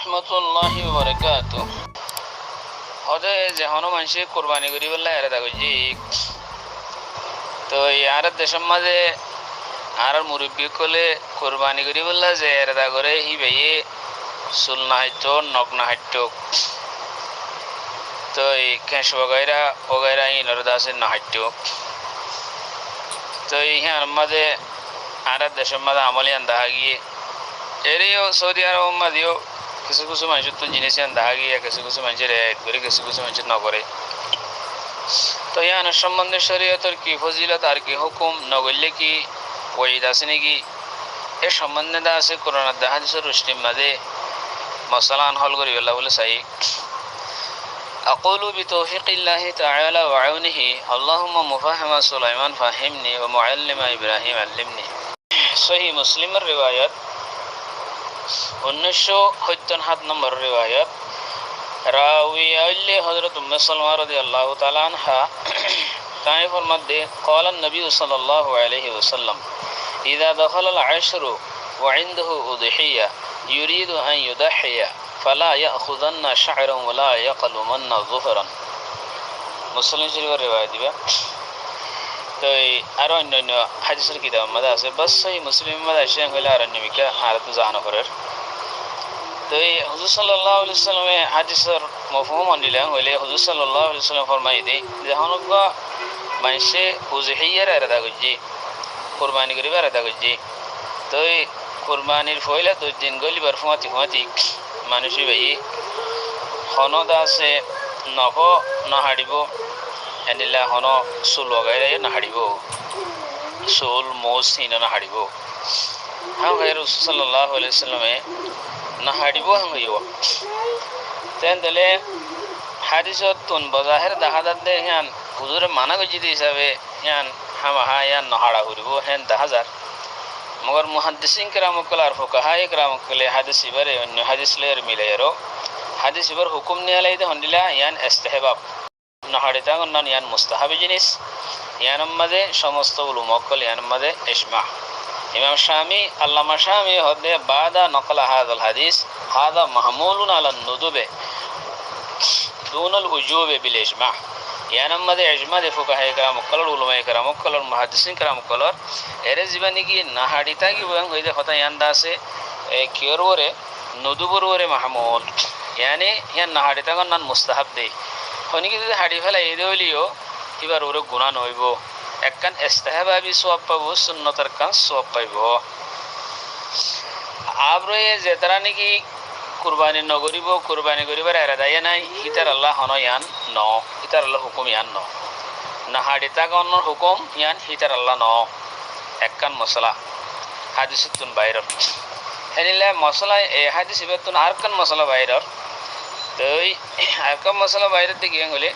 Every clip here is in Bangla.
রহমতুল্লাহি ওয়া বারাকাতুহু। হদে যেহনো মানুষে কোরবানি করি বললে এরা দেখো জি তো ইয়ার দেশের মাঝে আর মুরব্বী কলে কোরবানি করি বললে যে এরা করে হি ভাইয়ে চুল না হাইতো নখ না হাইতো তো এই কেশ বগাইরা ইনর দাসে না হাইতো তো ইহার মাঝে আর দেশের মাঝে আমলি আন্দা গিয়ে এরিও সৌদি আরব মাঝেও কিছু কিছু মানুষের তো জিনিস দেখা গিয়ে কিছু কিছু মানুষের এক করে কিছু কিছু মানুষের না করে তো ইয়ান সম্বন্ধে শরীয়তের কি ফজিলত আর কি হুকুম নগরলে কি ওয়াইদ আছে নাকি এ সম্বন্ধে দা আছে কোরআন আর হাদিসের রুশনির মাঝে মশালান হল করি আল্লাহ বলে চাই أقول بتوفيق الله تعالى وعونه اللهم مفهم سليمان فهمني ومعلم إبراهيم علمني صحيح مسلم الروايات 1977 নম্বর রিওয়ায়াত রাওয়ী আল্লি হযরত উম্মে সালমা রাদিয়াল্লাহু তাআলা আনহা তাই ফরমাতে قال النبي صلى الله عليه وسلم اذا دخل العشر وعنده اضحيه يريد ان يضحي فلا ياخذن شعرا ولا يقلمن ظفرا মুসলিম শরীফের রিওয়ায়াত দিবা তো আর অন্যান্য হাদিসের কিতাব মধ্যে আছে বাস সেই মুসলিম মধ্যে আসে হইলে আর অন্যমিকা আর তো জানা করার তো এই হুজুর সাল্লাল্লাহু আলাইহি ওয়াসাল্লামে হাদিসের মফহুম আনিলাম হইলে হুজুর সাল্লাল্লাহু আলাইহি ওয়াসাল্লাম ফরমাই দেই যখন মানুষে উযহিয়ার আদা করছে কুরবানি করিবার আদা করছে তো এই কুরবানির ফয়লা 2 দিন গলিবার ফুমাতি মানুষই ভাই হনদ আছে নখ নাহাড়িব এনিলা হন চুল লগাইলে নাহাড়িব চুল মোজ হিন নাহাড়িব হাঁ ভাই রাসূল সাল্লাল্লাহু আলাইহি ওয়াসাল্লামে নাহাড়িব হাঙ্গিব তেন দিলে হাদিসত তুন বজাহের দেখা যাতে হ্যান হুজুরে মানা গজি হিসাবে হ্যান হামাহা ইয়ান নাহাড়া করিব হ্যান 10,000 মগর মুহাদ্দিসিন কিরামুল আর ফুকাহায়ে কিরামুল হাদিস ইবারে অন্য হাদিস লের মিলাইরো হাদিস ইবার হুকুম নিয়ালাইতে হন্দিলা ইয়ান ইস্তিহবাব নাহাড়িতা গন্নান ইয়ান মুস্তাহাবি জিনিস ইয়ান মাঝে সমস্ত উলুমকল ইয়ান মাঝে ইজমা ইমাম শামি আল্লামা শামি হদে বাদা নকলা হাদাল হাদিস হাদা মাহমুলুন আলা নুদুবে দুনাল উজুবে বিল ইজমা ইয়ান মাঝে ইজমা দে ফুকাহায়ে কিরামুল উলামায়ে কিরামুল মুহাদ্দিসিন কিরামুল এরে জীবনে কি নাহাড়িতা কি বং হইতে হতা ইয়ান দাসে কিয়রওরে নুদুবরওরে মাহমুল ইয়ানি ইয়ান নাহাড়িতা গন্নান মুস্তাহাব দে হনিকি যদি হাড়ি ফেলা এই হইলিও এবার ওরে গুণা নইব একখান ইস্তেহবাবি সওয়াব পাবো সুন্নতের কান সওয়াব পাইব আবরয়ে যেতারা নাকি কুরবানি নগরিব কুরবানি করিবার এরাদায় নাই ইতার আল্লাহ হনয়ান ন ইতার আল্লাহ হুকুম ইয়ান ন নাহাড়িতা গন্নর হুকুম ইয়ান ইতার আল্লাহ ন একখান মশলা হাদিসুন বাইরর হেনিলে মশলা এই হাদিস ইবাতুন আরকান মশলা বাইরর তো আরকান মশলা বাইরের দিকে হলে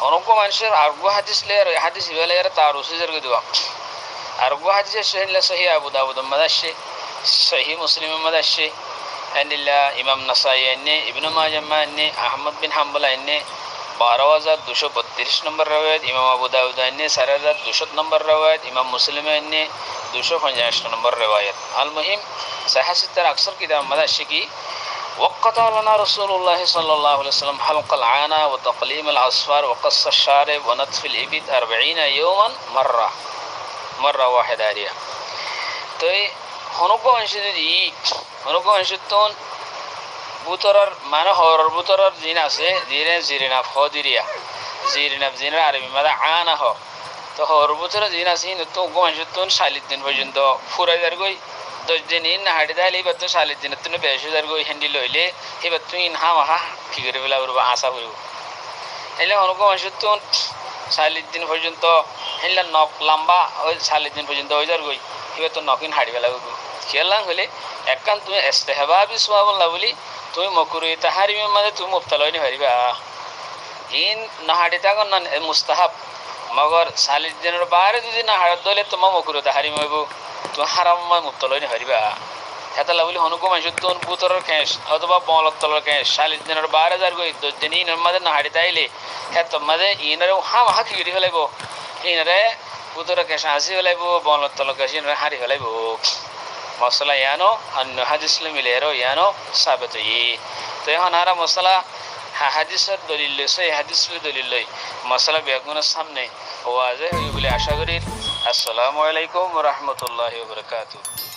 অনেক মানুষের আরগো হাদিস লেয়ার হাদিস ইবালেয়ার তার উসিজের গদিবা আরগো হাদিস সহিহ সহিহ আবু দাউদ মাদাশে সহিহ মুসলিম মাদাশে আনিল্লা ইমাম নাসাই আনে ইবনে মাজাহ আনে আহমদ বিন হাম্বল আনে 12,232 নম্বর রওয়ায়াত ইমাম আবু দাউদ আনে 4,200 নম্বর রওয়ায়াত ইমাম মুসলিম আনে 250 নম্বর রওয়ায়াত আল মুহিম সাহিহ সিত্তার আকসার কিতাব মাদাশে কি وقت لنا رسول الله صلى الله عليه وسلم حلق العانة وتقليم الأظفار وقص الشارب ونتف الإبط 40 يوما مرة واحدة عليها তো হনুক অংশতন বুতরার মানে হরর বুতরার জিন আছে জিরিনাফ হদিরিয়া জিরিনাফ জিনের আরবি মানে আনা হ তো হরর বুতরার জিন আছে তো অংশতন 40 দিন পর্যন্ত ফুরাইদার গই 10 দিন ইন হাড়ি দাইলে এবার তো 40 দিনের তুমি 20,000 গই হ্যান্ডি লইলে এবার তুমি ইন হামাহা কি করে ফেলা করবো আশা করব এলে হনুক অংশতন 40 দিন পর্যন্ত হেলা নখ লম্বা ওই 40 দিন পর্যন্ত ওই যার গই এবার তো নকিন হাড়ি ফেলা করবো খেয়ালাম হলে একখান তুমি ইস্তেহবাবি সওয়াব না বলি তুমি মকরুহি তাহারিমের মাঝে তুমি মুবতালা হইনি পারিবা ইন নাহাড়িতা গণ মুস্তাহাব মগর 40 দিনের বাইরে যদি নাহাড়ত দলে তোমার মকরুহি তাহারিম হইব তুমি হারাম মুবতালা হইনি পারিবা হেতালা বলি হনুক মানুষের তোন বুতরের কেস অথবা বলত তলের কেস 40 দিনের বাইরে যার গই 10 দিন ইনের মাঝে নাহাড়িতা আইলে হেত মাঝে ইনারে হাম হাকি গিরি ফেলাইব ইনারে বুতরের কেস হাসি ফেলাইব বলত তলের কেস ইনারে হারি ফেলাইব মশলা ইয়ানো অন্য হাদিসলে মিলেরও ইয়ানো সাবেত ই তো এখন আরা মশলা হাদিসের দলিল লইছে এই হাদিসের দলিল লই মশলা বেগুনের সামনে ওয়াজে হই বলে আশা করি। আসসালামু আলাইকুম ওয়া রাহমাতুল্লাহি ওয়া বারাকাতুহু।